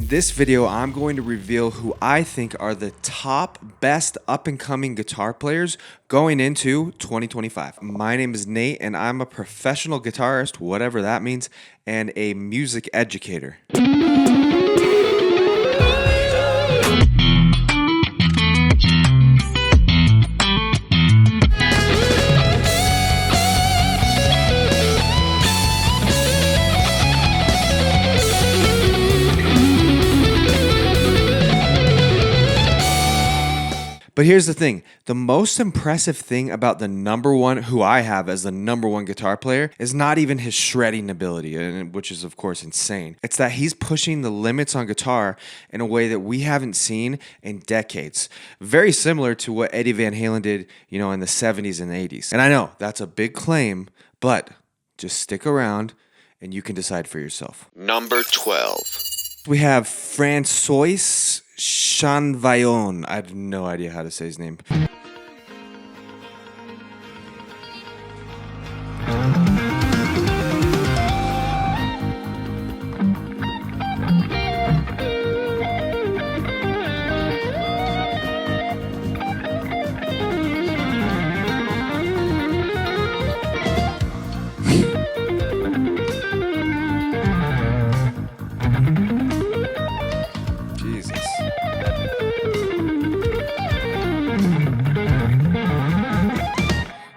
this video, I'm going to reveal who I think are the top best up-and-coming guitar players going into 2025. My name is Nate, and I'm a professional guitarist, whatever that means, and a music educator. But here's the thing, the most impressive thing about the number one, who I have as the number one guitar player, is not even his shredding ability, which is of course insane. It's that he's pushing the limits on guitar in a way that we haven't seen in decades. Very similar to what Eddie Van Halen did, in the 70s and 80s. And I know that's a big claim, but just stick around and you can decide for yourself. Number 12. We have François Chanvaillon. I have no idea how to say his name.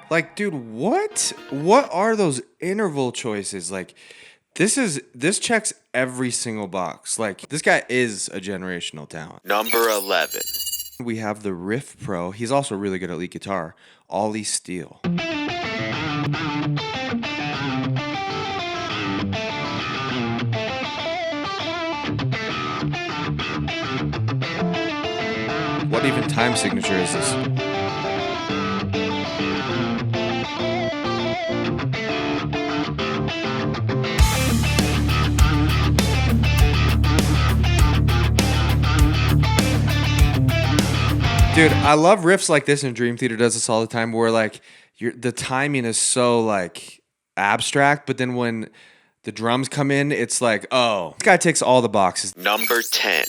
Like, dude, what? What are those interval choices? Like, this checks every single box. Like, this guy is a generational talent. Number 11. We have the Riff Pro. He's also really good at lead guitar. Ollie Steele. What even time signature is this? Dude, I love riffs like this, and Dream Theater does this all the time, where like the timing is so like abstract, but then when the drums come in, it's like, oh, this guy ticks all the boxes. Number 10.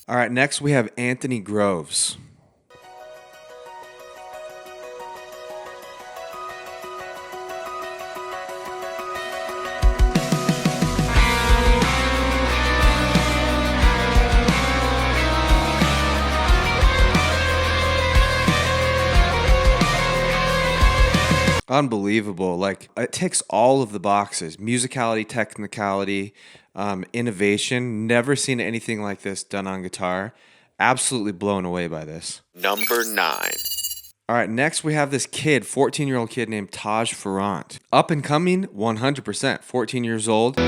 All right, next we have Anthony Groves. Unbelievable. Like, it ticks all of the boxes. Musicality, technicality, innovation. Never seen anything like this done on guitar. Absolutely blown away by this. Number 9. All right, next we have this kid, 14-year-old kid named Taj Farrant. Up and coming, 100%. 14 years old. Pick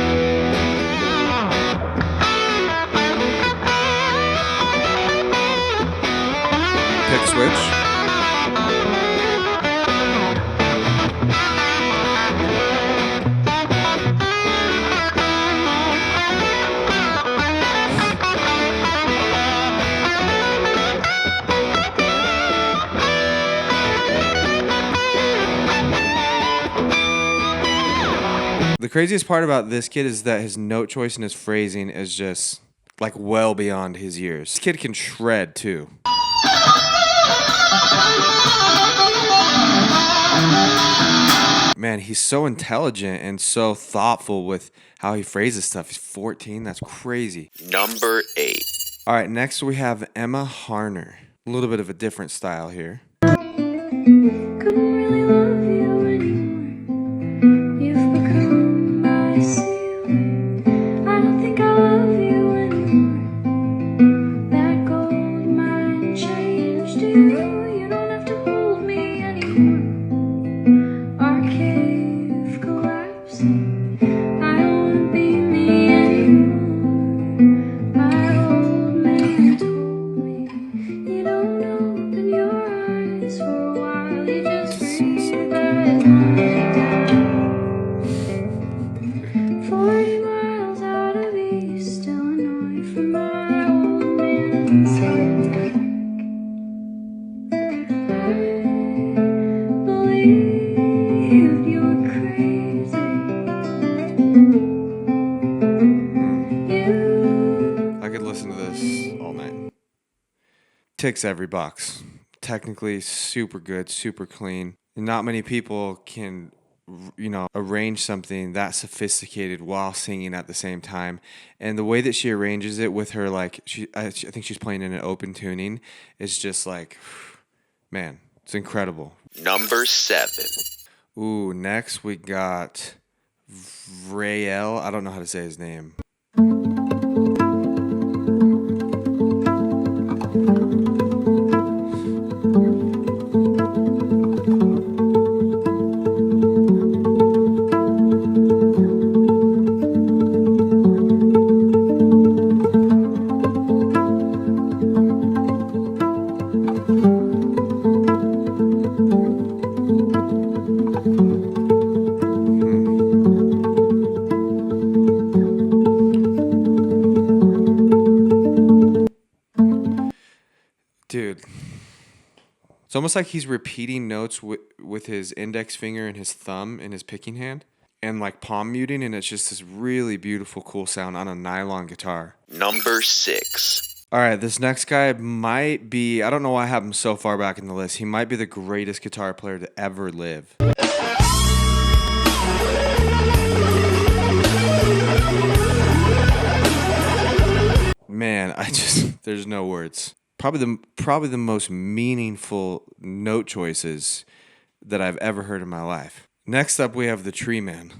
switch. The craziest part about this kid is that his note choice and his phrasing is just like well beyond his years. This kid can shred too. Man, he's so intelligent and so thoughtful with how he phrases stuff. He's 14. That's crazy. Number 8. All right, next we have Emma Harner. A little bit of a different style here. listen to this all night. Ticks every box. Technically super good, super clean. Not many people can, arrange something that sophisticated while singing at the same time. And the way that she arranges it with her, I think she's playing in an open tuning, is just like, man, it's incredible. Number 7. Ooh, next we got Vrael. I don't know how to say his name. Dude, it's almost like he's repeating notes with his index finger and his thumb in his picking hand and like palm muting, and it's just this really beautiful, cool sound on a nylon guitar. Number 6. All right, this next guy might be, I don't know why I have him so far back in the list. He might be the greatest guitar player to ever live. Man, there's no words. Probably the most meaningful note choices that I've ever heard in my life. Next up, we have the Tree Man.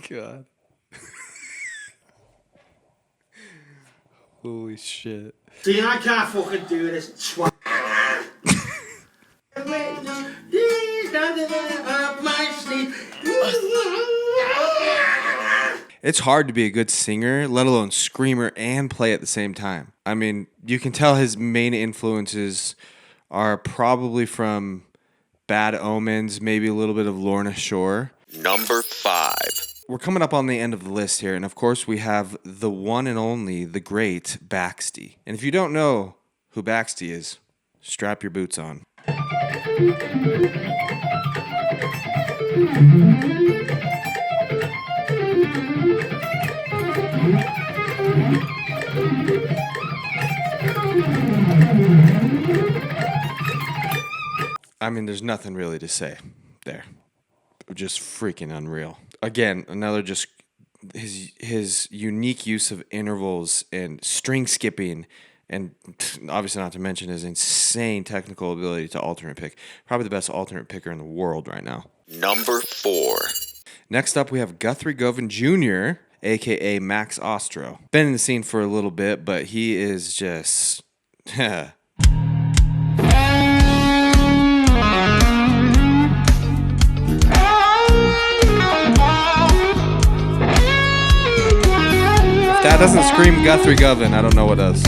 God. Holy shit. See, I can't fucking do this. Swat. It's hard to be a good singer, let alone screamer and play at the same time. I mean, you can tell his main influences are probably from Bad Omens, maybe a little bit of Lorna Shore. Number 5. We're coming up on the end of the list here, and of course we have the one and only, the great Baxty. And if you don't know who Baxty is, strap your boots on. I mean, there's nothing really to say there. Just freaking unreal. Again, another just his unique use of intervals and string skipping, and obviously not to mention his insane technical ability to alternate pick. Probably the best alternate picker in the world right now. Number 4. Next up, we have Guthrie Govan Jr., a.k.a. Max Ostro. Been in the scene for a little bit, but he is just... That doesn't scream Guthrie Govan. I don't know what does.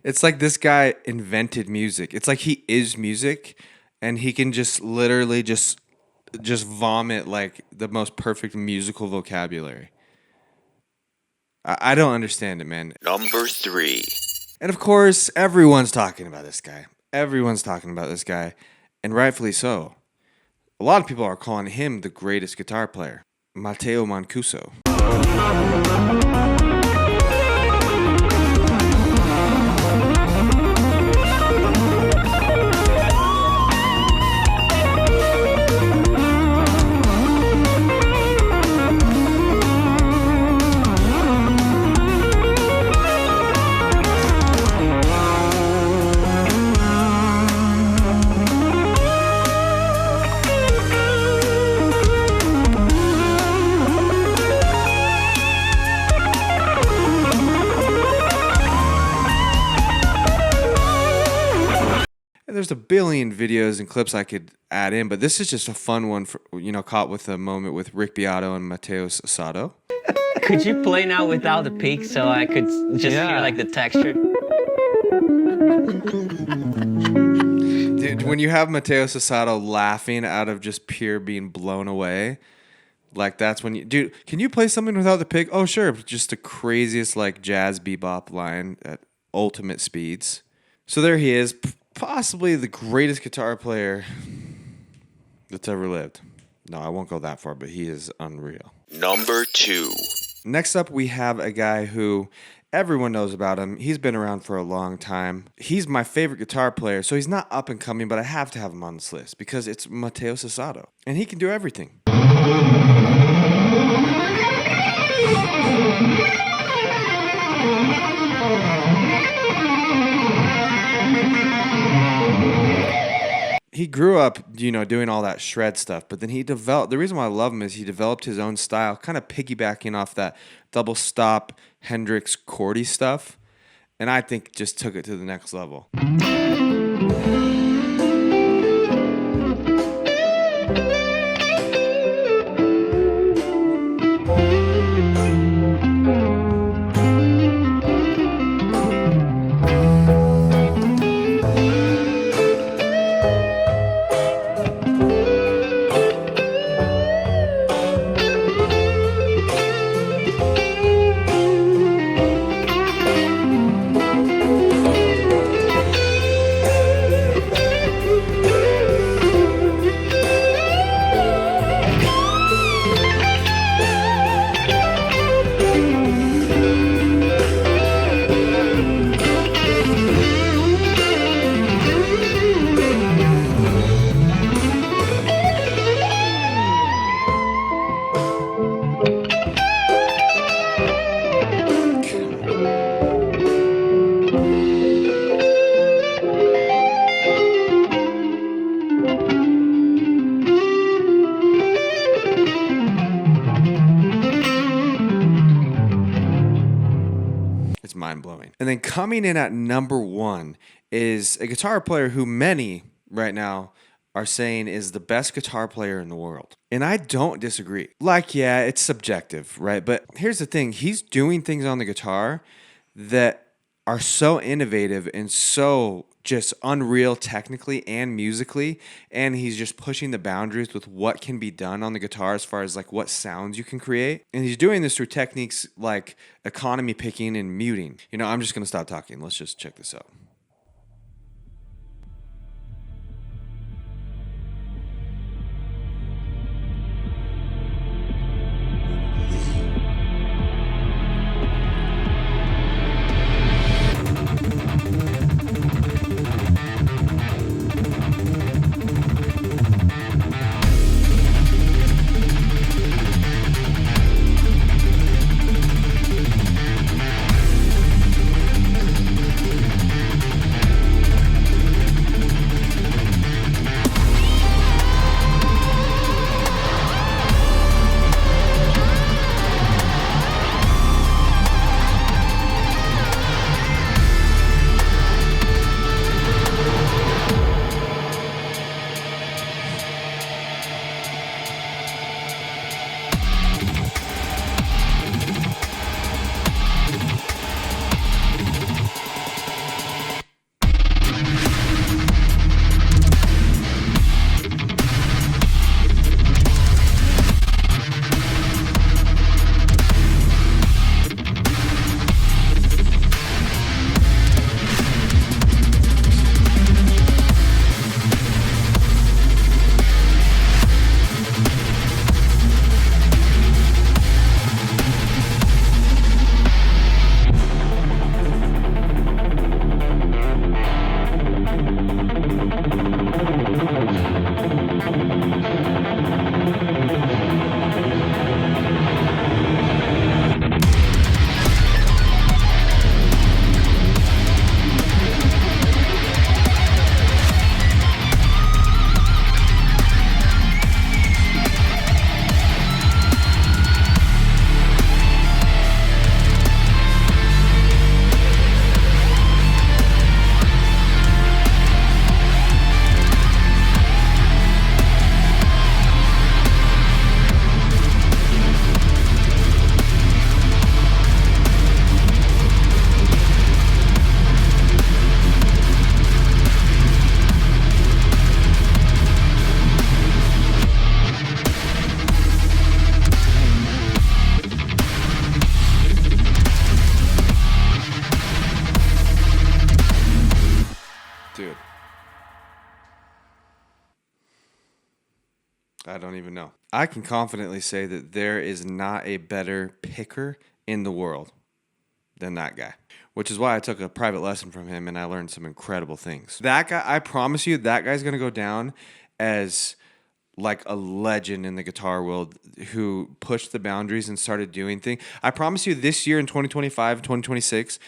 It's like this guy invented music. It's like he is music, and he can just literally just vomit like the most perfect musical vocabulary. I don't understand it, man. Number 3. And of course, everyone's talking about this guy. Everyone's talking about this guy, and rightfully so. A lot of people are calling him the greatest guitar player, Mateo Mancuso. there's a billion videos and clips I could add in, but this is just a fun one for, caught with a moment with Rick Beato and Mateus Asato. Could you play now without the peak so I could just hear like the texture? Dude, when you have Mateus Asato laughing out of just pure being blown away, like that's when you... Dude, can you play something without the pick? Oh, sure. Just the craziest like jazz bebop line at ultimate speeds. So there he is, possibly the greatest guitar player that's ever lived. No, I won't go that far, but he is unreal. Number 2. Next up, we have a guy who everyone knows about him. He's been around for a long time. He's my favorite guitar player, so he's not up and coming, but I have to have him on this list because it's Mateus Asato, and he can do everything. He grew up, doing all that shred stuff, but then the reason why I love him is he developed his own style, kind of piggybacking off that double stop Hendrix chordy stuff, and I think just took it to the next level. Mind-blowing. And then coming in at number 1 is a guitar player who many right now are saying is the best guitar player in the world. And I don't disagree. Like, yeah, it's subjective, right? But here's the thing. He's doing things on the guitar that are so innovative and so just unreal technically and musically, and he's just pushing the boundaries with what can be done on the guitar as far as like what sounds you can create. And he's doing this through techniques like economy picking and muting. I'm just gonna stop talking. Let's just check this out. I don't even know. I can confidently say that there is not a better picker in the world than that guy, which is why I took a private lesson from him and I learned some incredible things. That guy, I promise you, that guy's going to go down as like a legend in the guitar world who pushed the boundaries and started doing things. I promise you this year in 2025, 2026,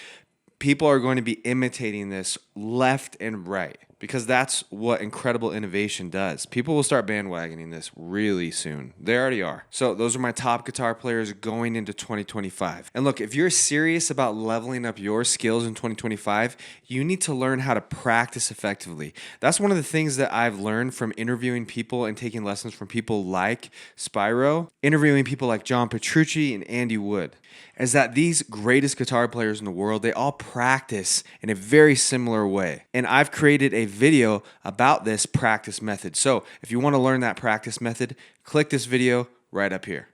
people are going to be imitating this left and right because that's what incredible innovation does. People will start bandwagoning this really soon. They already are. So those are my top guitar players going into 2025. And look, if you're serious about leveling up your skills in 2025, you need to learn how to practice effectively. That's one of the things that I've learned from interviewing people and taking lessons from people like Spyro, interviewing people like John Petrucci and Andy Wood, is that these greatest guitar players in the world, they all practice in a very similar way. And I've created a video about this practice method. So if you want to learn that practice method, click this video right up here.